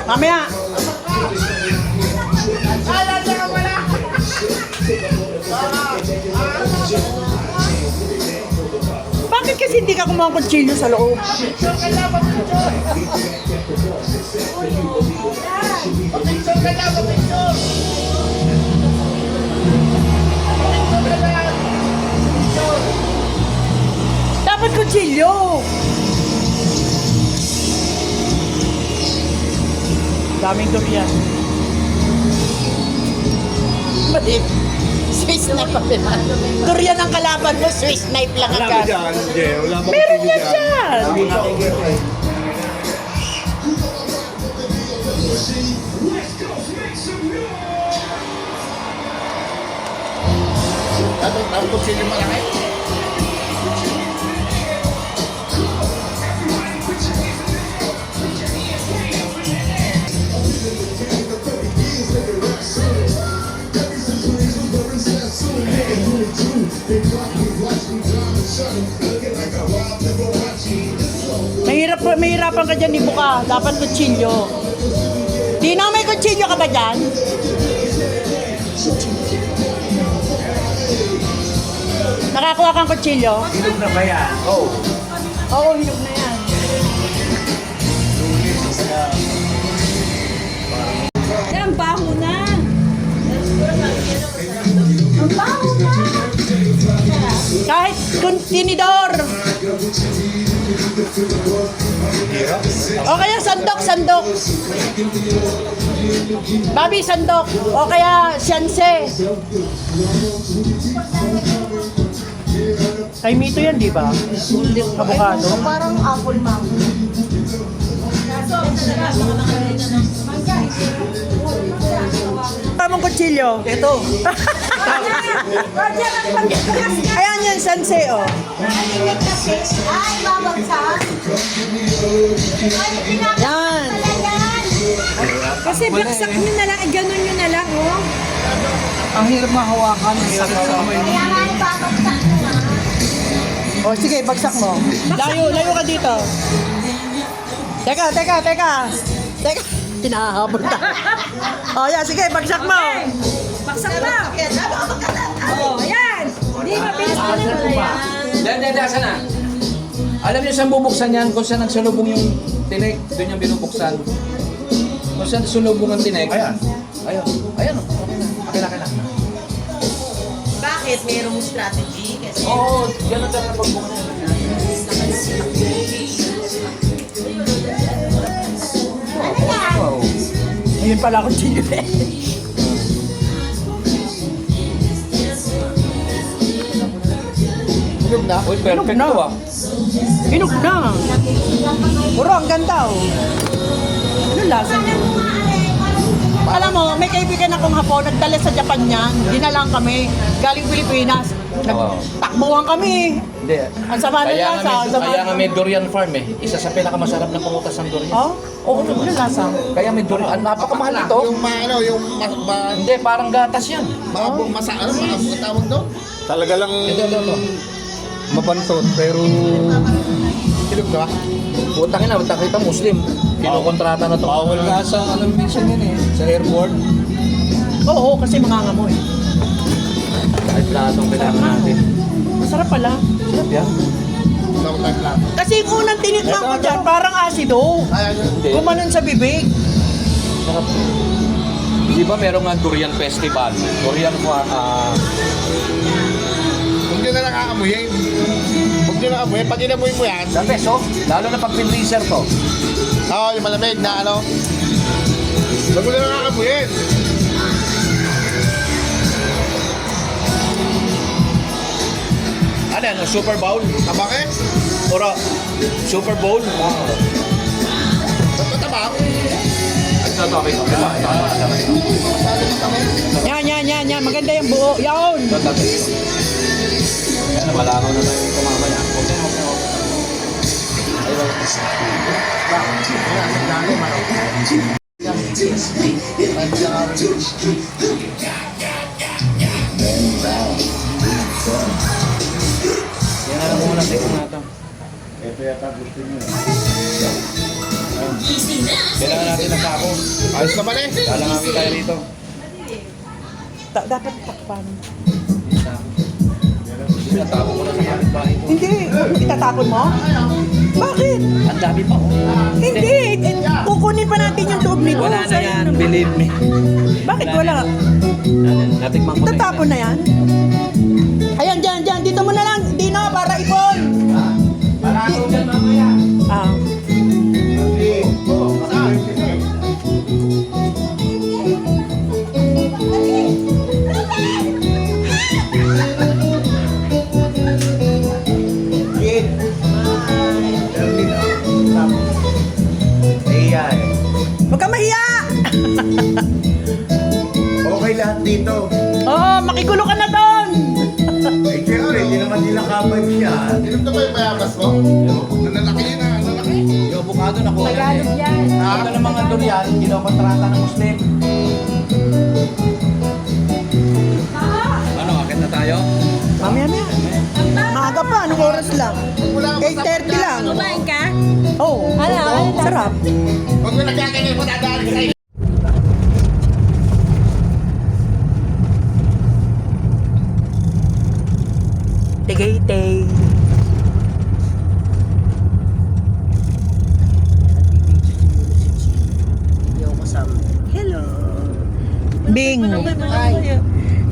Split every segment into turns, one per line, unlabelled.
Mamaya. Bakit kasi hindi ka kumuha ng kutsilyo sa loob? Dapat kutsilyo. Daming durian. Madip. Swiss knife pa rin. Durian ang kalaban mo, Swiss knife lang agad. Meron yan dyan.
Ang kutsilyo malaki.
Mahirapan ka dyan, ibo ka. Dapat kutsilyo. Dino, may kutsilyo ka ba dyan? Nakakuha kang kutsilyo?
Hinog na ba yan? Oo.
Oo, hinog na yan. Yan, baho na. Ang baho na. Kahit tinidor. O kaya sandok. Babi, sandok. O kaya siyanse. Kay Mito yan, di ba? Avocado.
Parang apple mango.
Tamang kutsilyo.
Ito.
Ayan yan, sanse, o.
Ay, babagsak.
Yan.
Kasi baksak nyo na lang, ganun nyo na lang, oh.
Ang hirap mahawakan.
Kaya nga, babagsak nyo na.
O, sige, bagsak mo. Layo ka dito. Teka. Hinahabol ka. O, yan, sige, bagsak mo.
Baksak na. Oh, yan. Hindi, mabilis ko na.
Hindi, asan na? Alam niyo saan bubuksan yan? Kung saan nagsalubong yung tinik, doon yung binubuksan. Kung saan sulubong ang tinik. Ayan. Ayan. Okay na.
Bakit? Merong strategy? Kasi
Oo, gano'n talaga pagbuksan niya. Wow.
Ayun pala kutsilyo eh.
Hinog na?
Uy, perfect
na.
to ah.
Hinog na. Puro, ang ganda, o. Ano lasa niya? Alam mo, may kaibigan akong Hapon, nagdala sa Japan yan. Dinalang kami, galing Pilipinas. Nagtakbuhan kami.
Hindi.
Ang sama ng lasa.
Kaya nga may durian farm eh. Isa sa pinakamasarap na pumutas ng durian.
Oh? Oo, ano lasa?
Kaya may durian. Napakamahal ito. Hindi, parang gatas yan.
Maabong tawag doon? Talaga lang
Ito.
mabansot, pero hinog na.
Putang ina, kita Muslim. Kinukontrata na to.
Bawal nga sa minsan yun eh, sa airport.
Oo, kasi mangangamoy.
Ay, platong kailangan natin.
Masarap pala.
Sarap yan.
Kasi yung unang tinikman ko dyan, parang asido.
Hindi.
Gumanon sa bibig.
Sarap. Di ba meron nga durian festival? Durian
Huwag nyo na lang aamuyin. Huwag nyo lang aamuyin. Pag inamuyin mo yan,
the best, oh. Lalo na pag pinreaser to.
yung malamig na ano. Huwag mo na lang aamuyin.
Ano yan? Super Bowl?
Tabake?
Oro? Super Bowl?
Tabak?
Ito, okay.
Yan. Maganda yung buo. Yaon.
Yan, malakaw na tayo ito mamaya. Okay. Yan na lang muna, tingnan natin.
Ito yata gusto niyo.
Kailangan natin ng sako.
Ayos naman eh.
Lalangapin tayo rito.
Dapat takpan.
Sinatapo ko na sa kapitbahay ko.
Hindi. Itatapon mo? Bakit?
Ang dami pa, oh.
Hindi. Kukunin pa natin yung tubig nito.
Wala na
Sayang
yan,
naman.
believe me.
Bakit wala?
Natikman ko na
Itatapon na yan? Ayan, dyan. Dito mo na lang. Dino, para ipon.
Parado dyan mamaya.
Ah. Huwag ka mahiya!
Okay lahat dito.
Oo, makigulo ka na doon!
Eh, siyempre, hindi naman nila kabay siya.
Inom na ba yung bayabas mo? Nanalaki yun ah. Nanalaki.
Yung avocado na ko.
Tagalog yan.
Ito ng mga durian, kinokontrata ng Muslim. Ano, akit na tayo?
Mamaya. Maaga pa, anong oras lang?
Wala ka
8:30 lang.
Kumain ka?
Oo, sarap.
Huwag mo nagkaganyan ko dadaan ka kayo.
Tagaytay. Hello. Bing.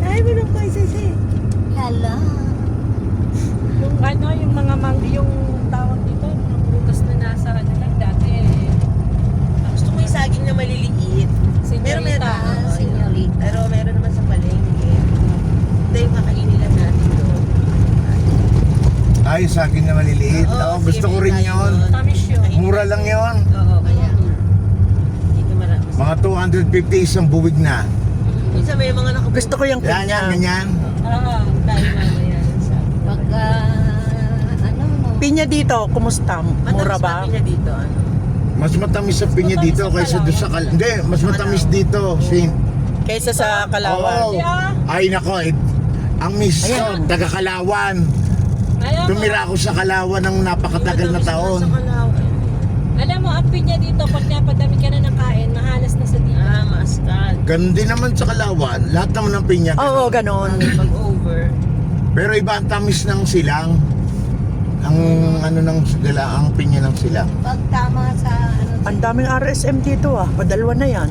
Ay, bulong ko isa.
Hello. Yung ano, yung mga yung tawag dito, yung mga prutas na nasa ano lang dati.
Gusto ko yung saging na maliliit. Pero meron.
Senyorita.
Pero meron naman sa palengke. Ito yung kakainin lang natin doon.
Ay, sa akin na maliliit. Oo, gusto ko rin yun.
Tamis yun.
Mura lang yun.
Oo, kaya. Dito marami.
Mga 250 isang buwig na.
Minsan may mga nakabuo.
Gusto ko yung
Yan,
pinya.
ganyan.
Oo, tayo mamaya.
Pagka, ano,
Pinya dito, kumusta? Mura ba?
Matamis na dito. Ano?
Mas matamis sa pinya dito kaysa doon sa Hindi, mas matamis dito.
Kaysa sa Kalawan.
Oo. Ay, nako. Ang miss ko, taga Kalawan. Tumira ako sa Kalawan ng napakatagal na taon.
Sa Kalawan.
alam mo, ang pinya dito, pag napadami ka na ng kain, mahalas na sa dito.
Ah, mascal.
Ganun din naman sa Kalawan. Lahat naman ng pinya.
Oo, ganon.
Pag over.
Pero iba ang tamis ng silang. Ang ano ng sila, ang pinya ng silang.
Pag tama sa, ano,
Ang daming RSM dito padalwa na yan.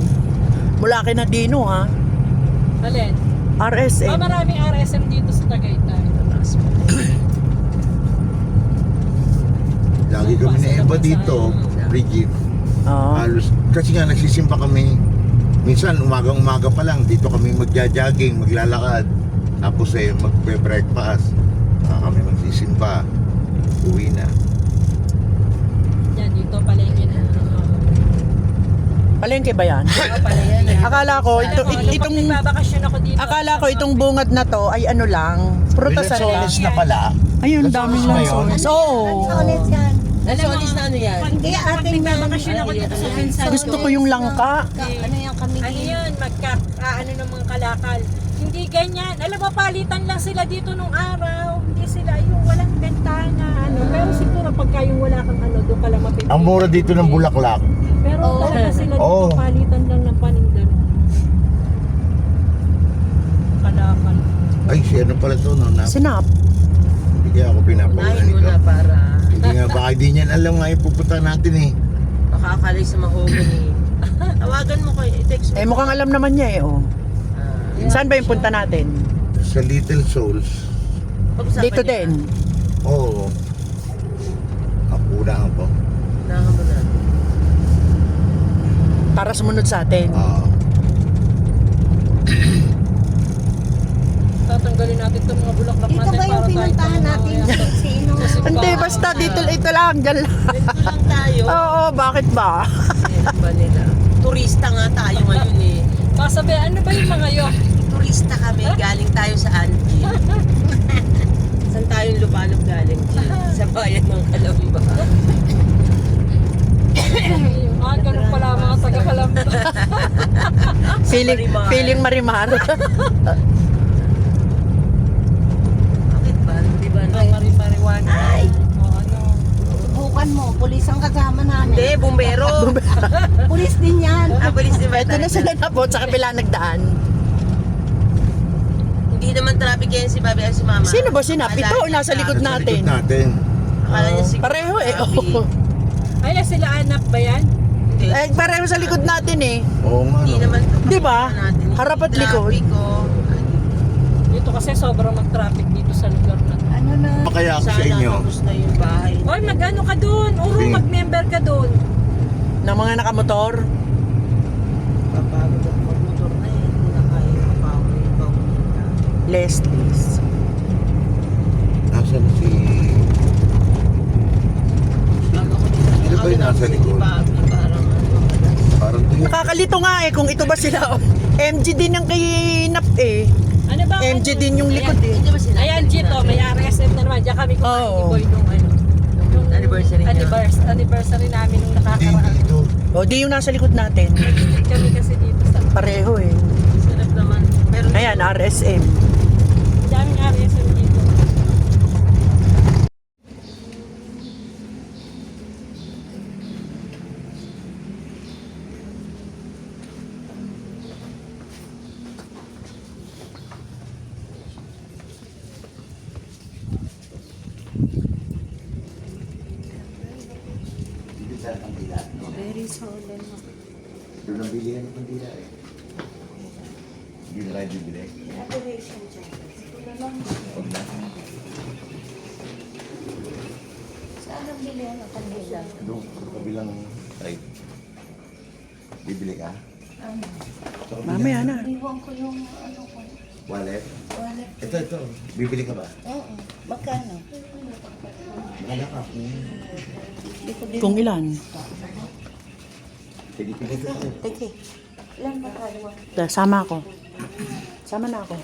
Mula kay na Dino
alin?
RSM.
Maraming RSM dito sa Tagaytay.
Lagi kami na iba dito, Bridget.
Oo.
Halos, kasi nga nagsisimba kami. Minsan umagang-umaga pa lang dito kami magja-jogging, maglalakad. Tapos magbe-breakfast. Kami magsisimba. Uwi na.
Yan, dito palengke na.
Palengke ba yan?
Pala yan.
Akala ko, itong
Nagbabakasyon ako dito.
akala ko itong bungad na to ay ano lang, prutasan lang.
Rilesones na pala.
Ayun, daming
Lansones
lang. Oo.
Nasolis na ano yan?
Hindi, ating nagbabakasyon ako dito sa Pinsan.
Gusto ko yung langka.
Ano yan kami? Ano yun? Ano ng mga kalakal. Hindi ganyan. Alam mo, palitan lang sila dito nung araw. Hindi sila yung walang bentana. Ano. Pero siguro pagka yung wala kang ano, doon ka lang mapipili.
Ang mura dito ng bulaklak.
Pero talaga sila dito,
Oo.
palitan lang ng panindan. Kalakal.
Ay, si ano pala to, no?
Sinap.
Hindi kaya ako pinapauna
Unahin mo
nito.
na para
Hindi nga, baka di niyan alam nga yung pupunta natin eh.
makakalay sa mahogany. Tawagan mo kayo, i-text mo.
Eh, mukhang alam naman niya Saan ba yung punta natin?
Sa Little Souls.
Pag-usapan
Dito
niyo
din.
Oo. Nakuna ako.
na. Unahan mo na.
Para sumunod sa atin.
Tatanggalin natin itong mga bulaklak
Dito
natin
ba yung pinuntahan natin? Sino?
Hindi, basta dito ito lang. Dyan lang.
Dito lang tayo.
Oo, bakit ba?
Ba nila? Turista nga tayo ngayon eh.
Pasabi, ano ba yung mga yun?
Turista kami, galing tayo sa Anti. Saan tayong lumalog galing? Sa bayan ng Kalamba.
Ganun pala mga taga-Kalamba.
Feeling Marimar.
Bakit ba? Di ba? Mari-mariwana. Ay!
O ano?
kwan mo, pulis ang kasama namin.
Hindi, bumbero.
Pulis din yan.
Pulis di ba?
Ito na sila na po, sa kabila nagdaan.
Hindi naman traffic yan si Bobby at si Mama.
Sino ba sinap? Ito o nasa likod
Sa
natin?
likod natin.
Akala niya si
Pareho eh.
Bobby.
Oh.
Ay, na sila anak ba yan?
Hindi.
Eh, pareho sa likod natin eh.
Oo nga.
Hindi
no.
naman to.
Di ba?
Natin.
Harap at likod.
Traffic, oh.
Dito kasi sobrang mag-traffic dito sa lugar na to.
Ano na?
Kaya ako sa
Sana
inyo.
tapos na yung bahay.
Oy, mag-ano ka dun? Uro,
Sige.
mag-member ka dun.
Ng mga nakamotor.
Papagod ang motor na eh. Hindi na kaya mapawag yung bawang nila.
Leslie's.
Nasaan si... Sino ba yung nasa likod?
Parang ano.
Parang ito yung...
Nakakalito nga eh kung ito ba sila. MG din ang kay Nap eh.
Ano ba?
MG din yung likod eh.
Hindi ba sinabi?
Ayan, Gito, may RSM na naman. Diyan kami kumain ni
Oo.
Boy nung ano. Yung
Anniversary niya.
anniversary namin nung
Hindi,
nakakaraan.
dito.
O di yung nasa likod natin.
Kami kasi dito sa
Pareho eh.
Sarap naman. Pero
Ayan, RSM.
daming RSM dito.
Very solemn.
Doon ang bilihan ng kandila eh. Hindi na tayo bibili.
Adoration dyan. Ito lang.
Huwag na.
Saan ang bilihan ng kandila?
Doon, sa kabilang side. Bibili ka?
Ano?
Sa kabilang
Mamaya na.
Iwan ko yung ano ko.
wallet.
Wallet.
Ito. Bibili ka ba?
Oo. Magkano?
Wala ka.
Hindi ko din.
Kung ilan?
Sige, pili ka.
Teke. Ilan ba tayo?
Sama ako. Sama na ako.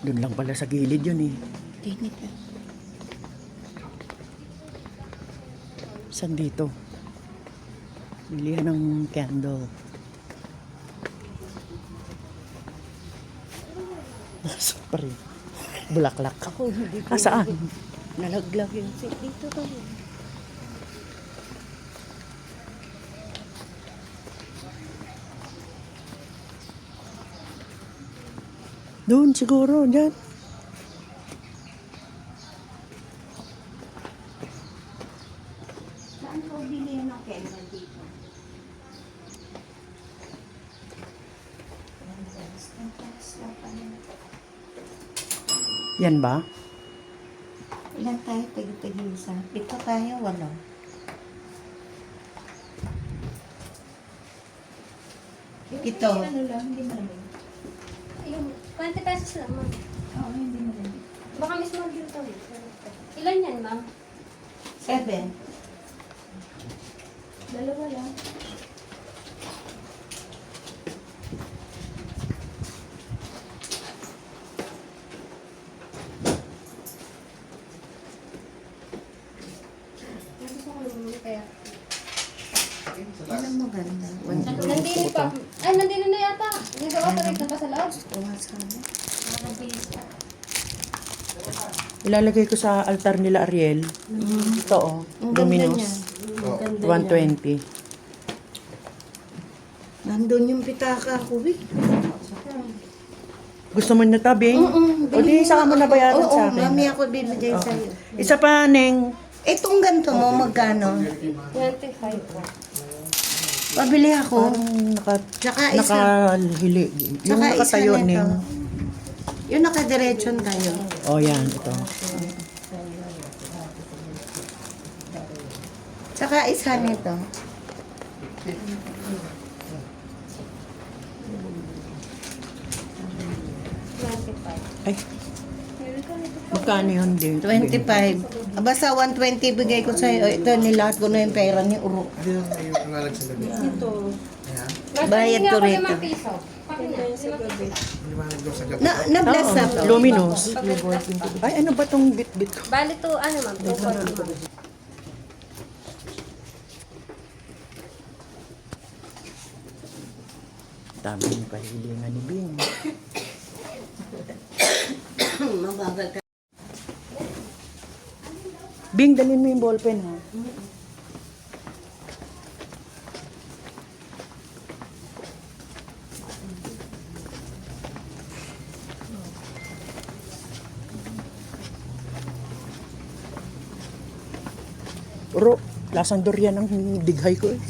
Doon lang pala sa gilid yun eh.
Tinit na.
Saan dito? Bilihan ng candle. Nasa pa rin. Bulaklak.
Ako hindi ko.
Saan?
Nalaglag yung seat. Dito tayo.
Doon siguro, dyan.
Saan ko bilihan ng candle dito?
Yan ba?
Ilan tayo? Tagi-tagi isa. Pito tayo, walo. Pito.
Ano lang, hindi malamig. Yung 20 pesos lang, ma'am. Oo, hindi malamig. Baka mismo dito. Ilan yan, ma'am?
7.
Dalawa lang. Gusto ko naman kaya.
Ilan maganda?
Nandini pa. Ay, nandini na yata. Nag-operate na pa sa loob.
Sana.
Nag-base pa.
Ilalagay ko sa altar nila Ariel. Ito oh.
Ang ganda niya.
Luminous.
Ang ganda niya.
120.
Nandun yung pitaka ko, eh.
Gusto mo na tabi? O di, isa ka mo na bayaran
Oo,
sa akin.
mami ako bibigay sa'yo.
Isa pa, Neng.
Itong ganito mo, magkano?
25 po.
Pabili ako.
Parang
Tsaka isa.
nakahili. Yung
Tsaka isa
nakatayo,
nito.
Neng.
Yung nakadiretson tayo.
O yan, ito.
Tsaka isa nito.
Ay. Magkano yun din?
25. Basta 120 bigay ko sa'yo. Ito, nilahat ko na yung pera ni Uro. Bayad ko rito.
5 piso.
Na-bless na to.
Luminous. Ay, ano ba tong bit-bit ko?
Bali to, ano ma'am? 240 ma'am.
Tama yung kahilingan ni Bing.
Mabagal ka.
Bing, dalhin mo yung ballpen ha. Ro, lasang durian ang dighay ko eh.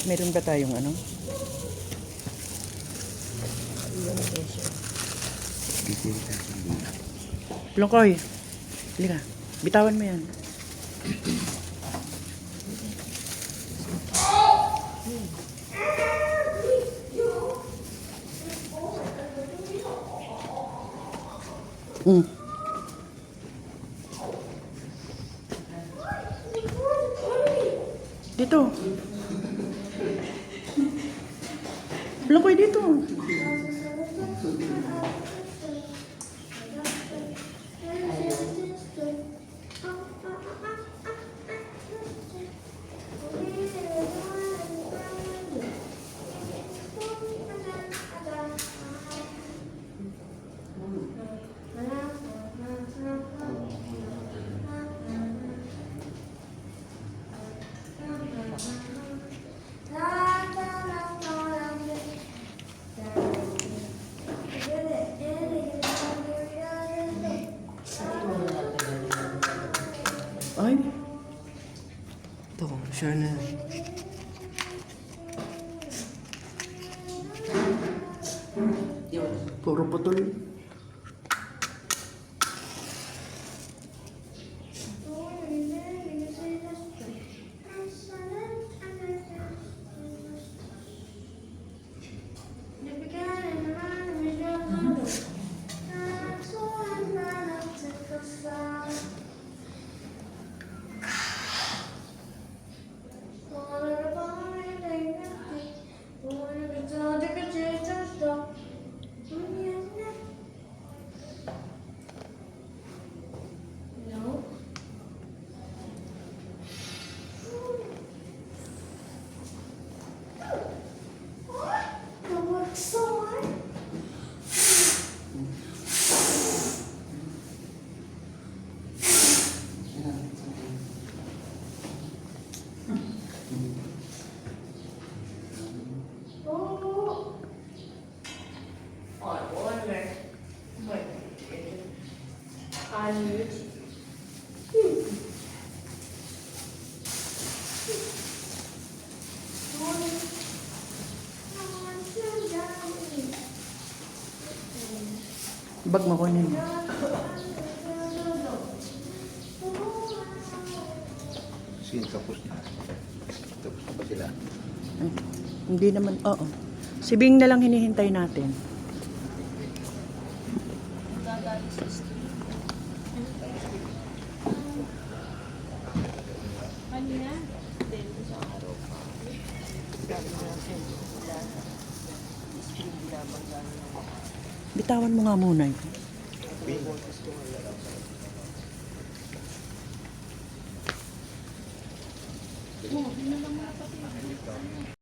Meron ba tayong ano? Lungkoy. Halika. Bitawan mo yan. Mm. Dito. Lungkoy dito. Ay. Ito, sure na. Puro putol. Bag mo kunin mo.
Sige, tapos na. Tapos na ba sila?
Hindi naman, oo. Si Bing na lang hinihintay natin.
Kanina?
Bitawan mo nga muna ito.